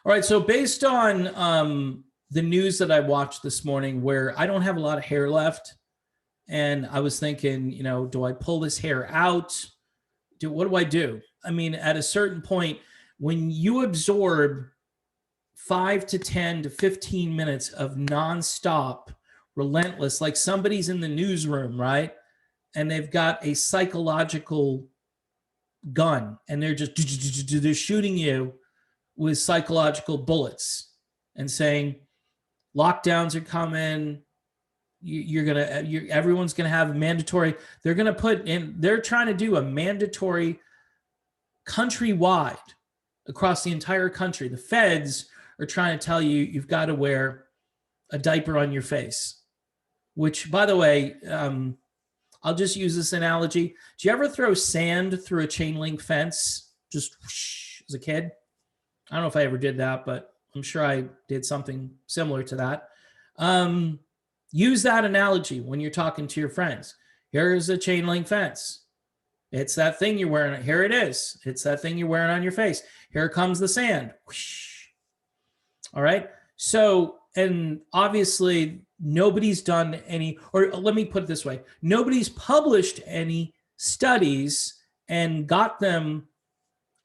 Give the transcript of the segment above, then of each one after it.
All right. So based on the news that I watched this morning, where I don't have a lot of hair left, and I was thinking, do I pull this hair out? What do I do? I mean, at a certain point, when you absorb 5 to 10 to 15 minutes of nonstop, relentless, like somebody's in the newsroom, right? And they've got a psychological gun, and they're shooting you with psychological bullets and saying lockdowns are coming. Everyone's gonna have mandatory. They're gonna put in. They're trying to do a mandatory countrywide across the entire country. The feds are trying to tell you you've got to wear a diaper on your face. Which, by the way, I'll just use this analogy. Do you ever throw sand through a chain link fence? Just whoosh, as a kid? I don't know if I ever did that, but I'm sure I did something similar to that. Use that analogy when you're talking to your friends. Here's a chain link fence. It's that thing you're wearing. Here it is. It's that thing you're wearing on your face. Here comes the sand. Whoosh. All right. So, and obviously nobody's done any, or let me put it this way. Nobody's published any studies and got them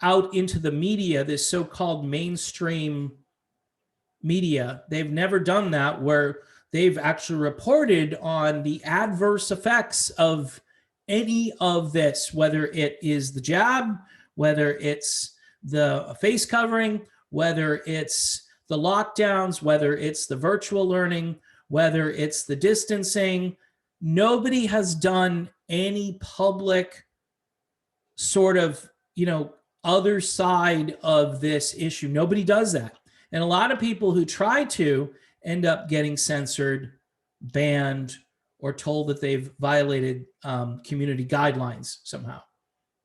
out into the media, this so-called mainstream media. They've never done that, where they've actually reported on the adverse effects of any of this, whether it is the jab, whether it's the face covering, whether it's the lockdowns, whether it's the virtual learning, whether it's the distancing. Nobody has done any public sort of, other side of this issue. Nobody does that. And a lot of people who try to end up getting censored, banned, or told that they've violated community guidelines somehow,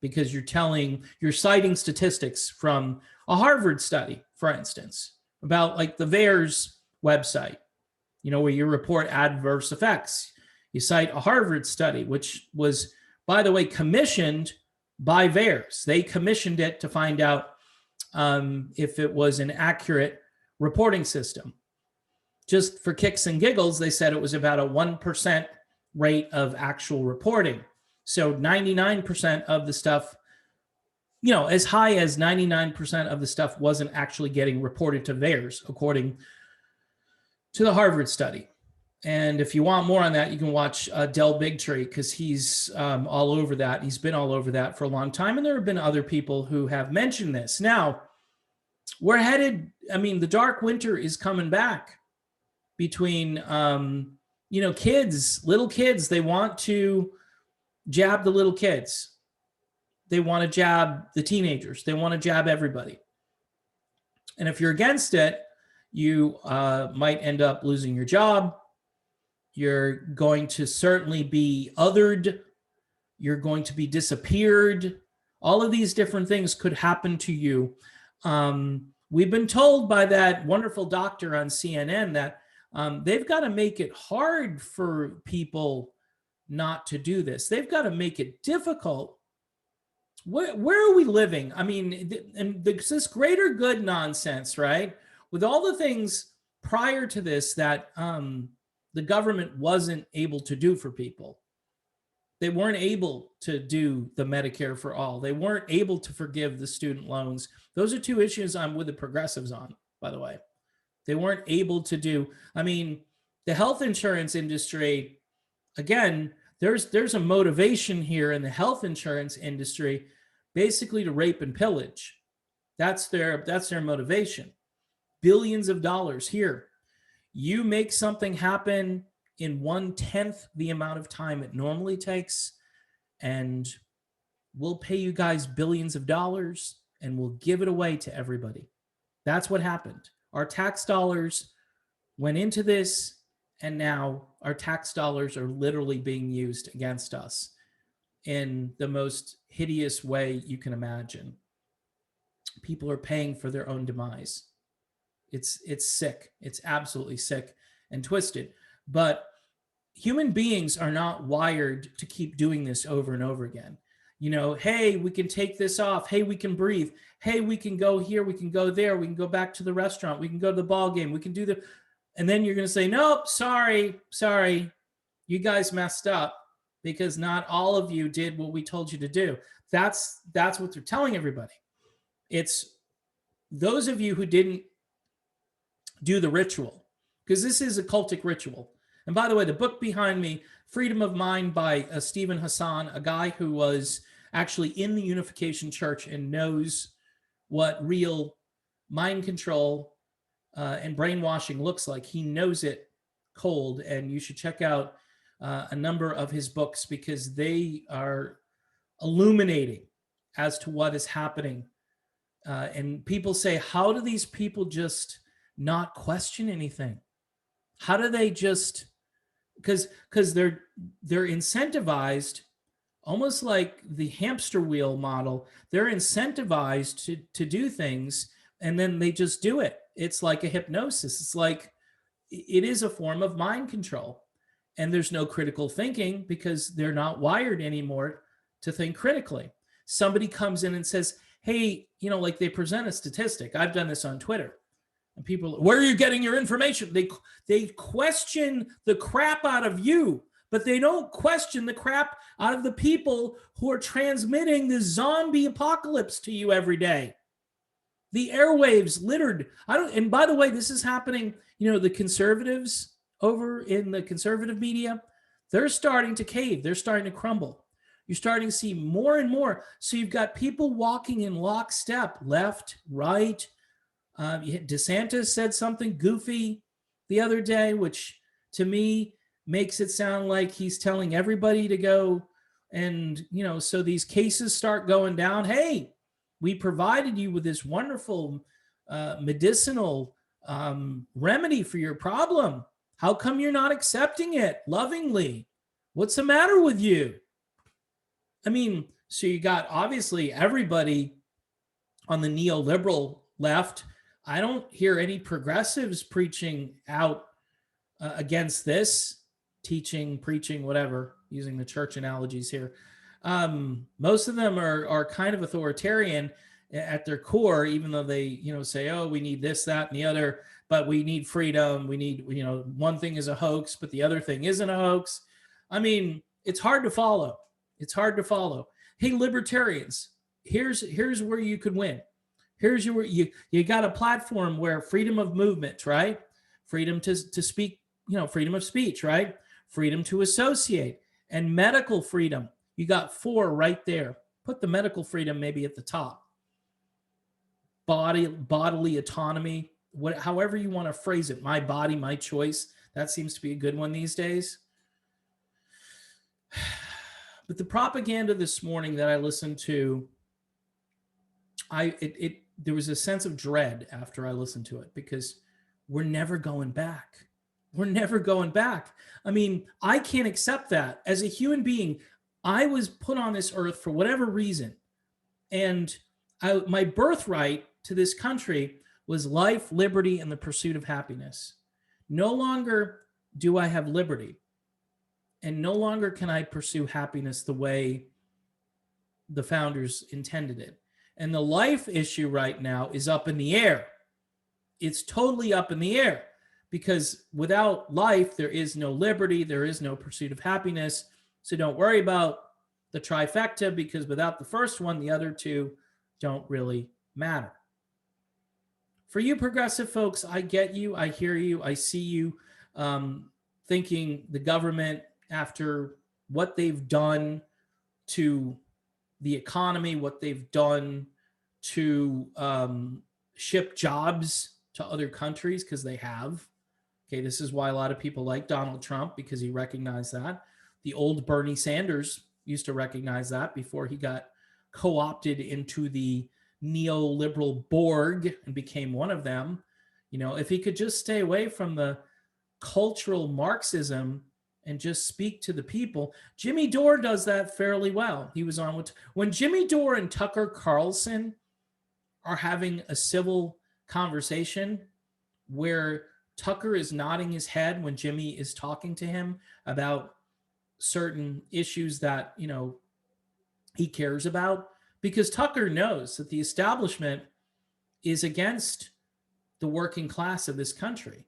because you're citing statistics from a Harvard study, for instance, about like the VAERS website, where you report adverse effects. You cite a Harvard study, which was, by the way, commissioned by VAERS. They commissioned it to find out if it was an accurate reporting system. Just for kicks and giggles, they said it was about a 1% rate of actual reporting. So 99% of the stuff, as high as 99% of the stuff wasn't actually getting reported to VAERS, according to the Harvard study. And if you want more on that, you can watch Del Bigtree, because he's all over that. He's been all over that for a long time. And there have been other people who have mentioned this. Now, we're headed, the dark winter is coming back between, kids, little kids. They want to jab the little kids. They want to jab the teenagers. They want to jab everybody. And if you're against it, you might end up losing your job. You're going to certainly be othered. You're going to be disappeared. All of these different things could happen to you. We've been told by that wonderful doctor on CNN that they've got to make it hard for people not to do this. They've got to make it difficult. Where are we living? And this greater good nonsense, right? With all the things prior to this that the government wasn't able to do for people. They weren't able to do the Medicare for all. They weren't able to forgive the student loans. Those are two issues I'm with the progressives on, by the way. They weren't able to do, the health insurance industry, again, there's a motivation here in the health insurance industry basically to rape and pillage. That's their motivation. Billions of dollars here. You make something happen in 1/10 the amount of time it normally takes, and we'll pay you guys billions of dollars and we'll give it away to everybody. That's what happened. Our tax dollars went into this, and now our tax dollars are literally being used against us in the most hideous way you can imagine. People are paying for their own demise. It's sick. It's absolutely sick and twisted. But human beings are not wired to keep doing this over and over again. hey, we can take this off. Hey, we can breathe. Hey, we can go here. We can go there. We can go back to the restaurant. We can go to the ball game. We can do and then you're going to say, nope, sorry. You guys messed up because not all of you did what we told you to do. That's what they're telling everybody. It's those of you who didn't do the ritual, because this is a cultic ritual. And by the way, the book behind me, Freedom of Mind by Stephen Hassan, a guy who was actually in the Unification Church and knows what real mind control and brainwashing looks like. He knows it cold, and you should check out a number of his books because they are illuminating as to what is happening. And people say, how do these people just not question anything? How do they just, because they're incentivized, almost like the hamster wheel model. They're incentivized to do things, and then they just do it. It's like a hypnosis. It's like it is a form of mind control. And there's no critical thinking because they're not wired anymore to think critically. Somebody comes in and says, hey, like they present a statistic. I've done this on Twitter. And people, where are you getting your information? They question the crap out of you, but they don't question the crap out of the people who are transmitting the zombie apocalypse to you every day. The airwaves littered. And by the way, this is happening, the conservatives over in the conservative media, they're starting to cave. They're starting to crumble. You're starting to see more and more. So you've got people walking in lockstep, left, right. DeSantis said something goofy the other day, which to me makes it sound like he's telling everybody to go. And, so these cases start going down. Hey, we provided you with this wonderful medicinal remedy for your problem. How come you're not accepting it lovingly? What's the matter with you? I mean, so you got obviously everybody on the neoliberal left. I don't hear any progressives preaching out against this, teaching, preaching, whatever, using the church analogies here. Most of them are kind of authoritarian at their core, even though they, say, oh, we need this, that, and the other, but we need freedom. We need, one thing is a hoax, but the other thing isn't a hoax. I mean, it's hard to follow. It's hard to follow. Hey, libertarians, here's where you could win. Here's you got a platform where freedom of movement, right? Freedom to speak, freedom of speech, right? Freedom to associate and medical freedom. You got 4 right there. Put the medical freedom maybe at the top. Bodily autonomy, however you want to phrase it. My body, my choice. That seems to be a good one these days. But the propaganda this morning that I listened to, there was a sense of dread after I listened to it because we're never going back. We're never going back. I mean, I can't accept that. As a human being, I was put on this earth for whatever reason. And my birthright to this country was life, liberty, and the pursuit of happiness. No longer do I have liberty. And no longer can I pursue happiness the way the founders intended it. And the life issue right now is up in the air. It's totally up in the air because without life, there is no liberty. There is no pursuit of happiness. So don't worry about the trifecta because without the first one, the other 2 don't really matter. For you progressive folks, I get you. I hear you. I see you thinking the government, after what they've done to the economy, what they've done to ship jobs to other countries, because they have. Okay, this is why a lot of people like Donald Trump, because he recognized that. The old Bernie Sanders used to recognize that before he got co-opted into the neoliberal Borg and became one of them. If he could just stay away from the cultural Marxism and just speak to the people. Jimmy Dore does that fairly well. He was on when Jimmy Dore and Tucker Carlson are having a civil conversation where Tucker is nodding his head when Jimmy is talking to him about certain issues that, he cares about, because Tucker knows that the establishment is against the working class of this country.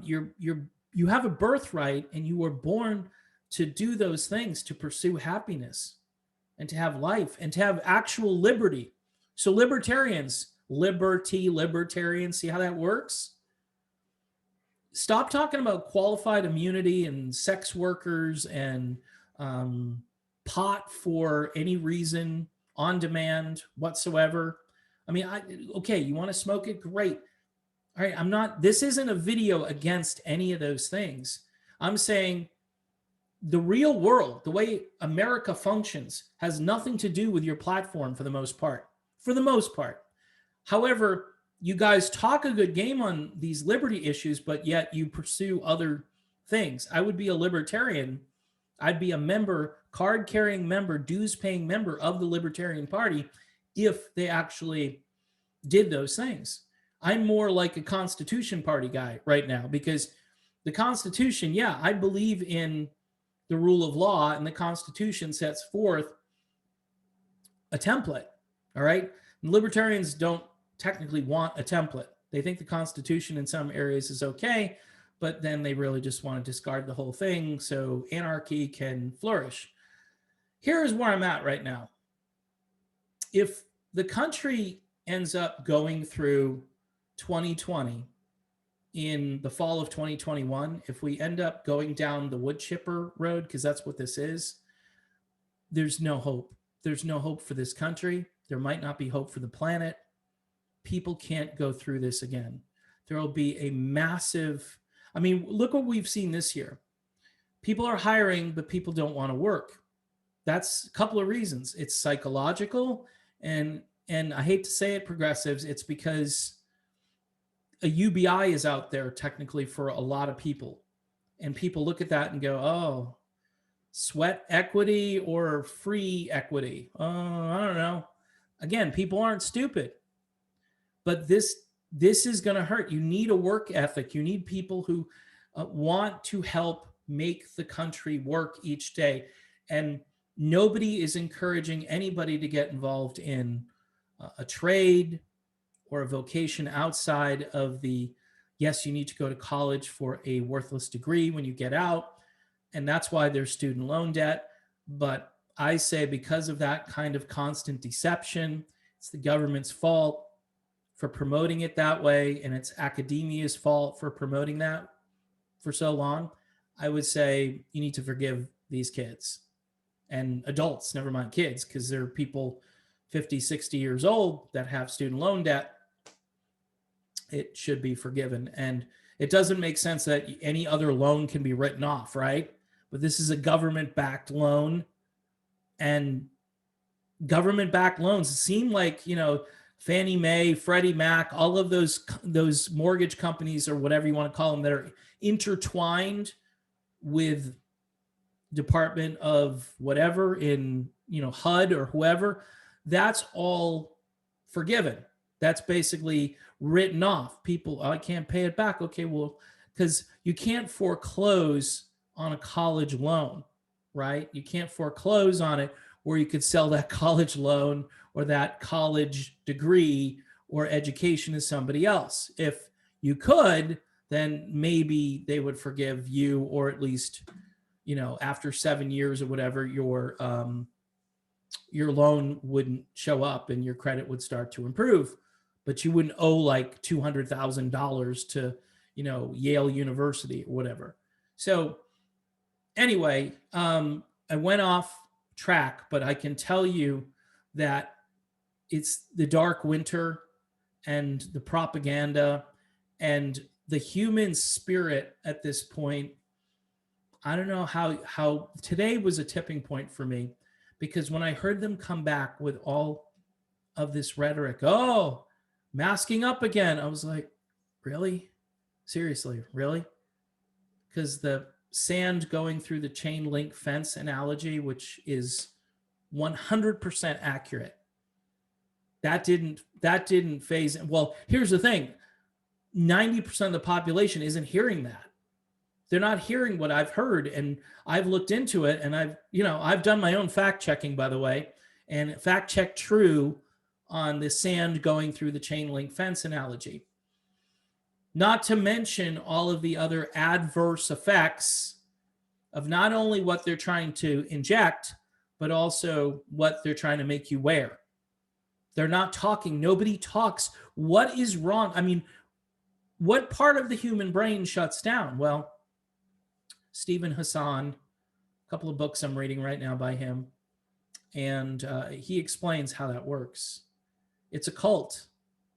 You have a birthright, and you were born to do those things, to pursue happiness and to have life and to have actual liberty. So libertarians, libertarians, see how that works? Stop talking about qualified immunity and sex workers and pot for any reason, on demand whatsoever. I mean, okay, you want to smoke it? Great. All right, this isn't a video against any of those things. I'm saying the real world, the way America functions, has nothing to do with your platform for the most part. For the most part. However, you guys talk a good game on these liberty issues, but yet you pursue other things. I would be a libertarian. I'd be a member, card-carrying member, dues-paying member of the Libertarian Party if they actually did those things. I'm more like a Constitution Party guy right now, because the Constitution, yeah, I believe in the rule of law, and the Constitution sets forth a template. All right. And libertarians don't technically want a template. They think the Constitution in some areas is okay, but then they really just want to discard the whole thing so anarchy can flourish. Here is where I'm at right now. If the country ends up going through 2020 in the fall of 2021, if we end up going down the wood chipper road, because that's what this is, there's no hope. There's no hope for this country. There might not be hope for the planet. People can't go through this again. There will be a massive, I mean, look what we've seen this year. People are hiring, but people don't want to work. That's a couple of reasons. It's psychological, and I hate to say it, progressives, it's because a UBI is out there technically for a lot of people. And people look at that and go, oh, sweat equity or free equity? I don't know. Again, people aren't stupid. But this is going to hurt. You need a work ethic. You need people who want to help make the country work each day. And nobody is encouraging anybody to get involved in a trade or a vocation outside of the, yes, you need to go to college for a worthless degree when you get out. And that's why there's student loan debt. But I say, because of that kind of constant deception, it's the government's fault for promoting it that way, and it's academia's fault for promoting that for so long. I would say you need to forgive these kids and adults, never mind kids, because there are people 50, 60 years old that have student loan debt. It should be forgiven. And it doesn't make sense that any other loan can be written off, right? But this is a government-backed loan, and government-backed loans seem like, Fannie Mae, Freddie Mac, all of those mortgage companies, or whatever you want to call them, that are intertwined with Department of whatever in, HUD or whoever, that's all forgiven. That's basically written off. People, I can't pay it back. Okay, well, because you can't foreclose on a college loan, right? You can't foreclose on it, where you could sell that college loan or that college degree or education to somebody else. If you could, then maybe they would forgive you, or at least, after 7 years or whatever, your loan wouldn't show up and your credit would start to improve. But you wouldn't owe like $200,000 to, Yale University or whatever. So anyway, I went off track, but I can tell you that it's the dark winter and the propaganda and the human spirit at this point. I don't know how today was a tipping point for me, because when I heard them come back with all of this rhetoric, oh, masking up again, I was like, really? Seriously, really? Because the sand going through the chain link fence analogy, which is 100% accurate, that didn't phase. Well, here's the thing. 90% of the population isn't hearing that. They're not hearing what I've heard, and I've looked into it, and I've done my own fact checking, by the way, and fact check true on the sand going through the chain link fence analogy. Not to mention all of the other adverse effects of not only what they're trying to inject, but also what they're trying to make you wear. They're not talking. Nobody talks. What is wrong? I mean, what part of the human brain shuts down? Well, Stephen Hassan, a couple of books I'm reading right now by him, and he explains how that works. It's a cult.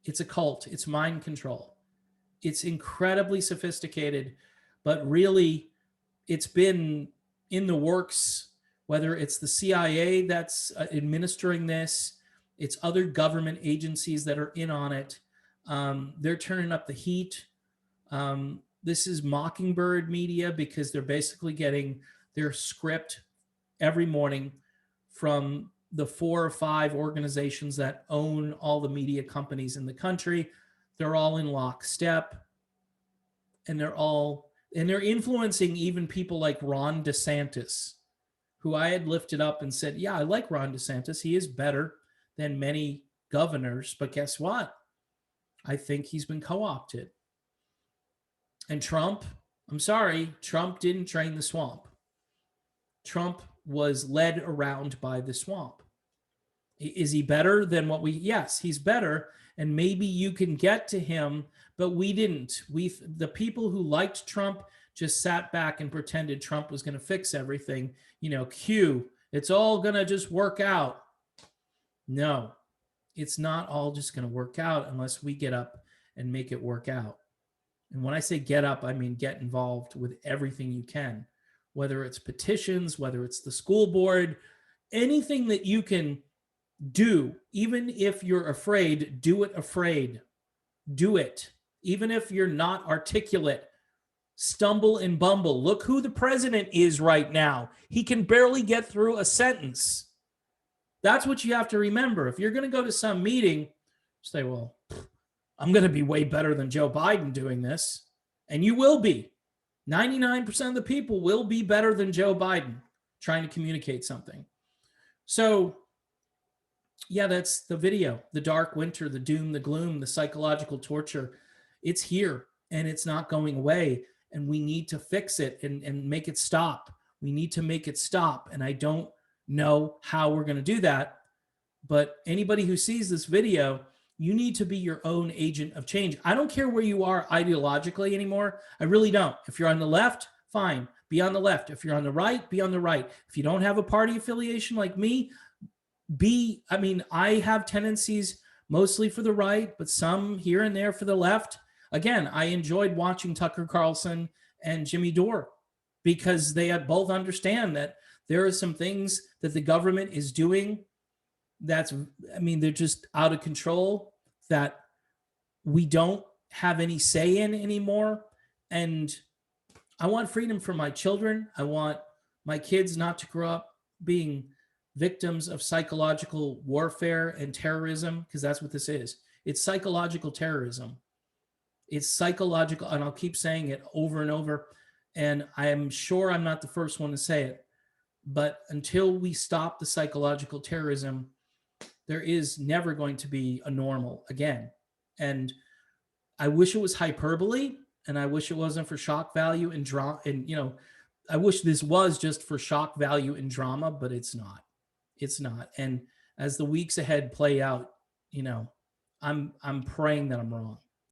It's a cult. It's mind control. It's incredibly sophisticated, but really it's been in the works, whether it's the CIA that's administering this, it's other government agencies that are in on it. They're turning up the heat. This is Mockingbird Media because they're basically getting their script every morning from the 4 or 5 organizations that own all the media companies in the country. They're all in lockstep, and they're influencing even people like Ron DeSantis, who I had lifted up and said, yeah, I like Ron DeSantis. He is better than many governors, but guess what? I think he's been co-opted. And Trump, I'm sorry, Trump didn't drain the swamp. Trump was led around by the swamp. Is he better than what yes, he's better. And maybe you can get to him, but we didn't. The people who liked Trump just sat back and pretended Trump was going to fix everything. It's all going to just work out. No, it's not all just going to work out unless we get up and make it work out. And when I say get up, I mean get involved with everything you can, whether it's petitions, whether it's the school board, anything that you can do. Even if you're afraid, do it afraid. Do it. Even if you're not articulate, stumble and bumble. Look who the president is right now. He can barely get through a sentence. That's what you have to remember. If you're going to go to some meeting, say, well, I'm going to be way better than Joe Biden doing this. And you will be. 99% of the people will be better than Joe Biden trying to communicate something. So, yeah, that's the video. The dark winter, the doom, the gloom, the psychological torture. It's here and it's not going away. And we need to fix it and make it stop. We need to make it stop. And I don't know how we're going to do that. But anybody who sees this video, you need to be your own agent of change. I don't care where you are ideologically anymore. I really don't. If you're on the left, fine, be on the left. If you're on the right, be on the right. If you don't have a party affiliation like me, I have tendencies mostly for the right, but some here and there for the left. Again, I enjoyed watching Tucker Carlson and Jimmy Dore because they both understand that there are some things that the government is doing they're just out of control that we don't have any say in anymore. And I want freedom for my children. I want my kids not to grow up being victims of psychological warfare and terrorism, because that's what this is. It's psychological terrorism. It's psychological, and I'll keep saying it over and over. And I am sure I'm not the first one to say it, but until we stop the psychological terrorism, there is never going to be a normal again. And I wish it was hyperbole, and I wish it wasn't for shock value and drama. And, I wish this was just for shock value and drama, but it's not. It's not. And as the weeks ahead play out, I'm praying that I'm wrong.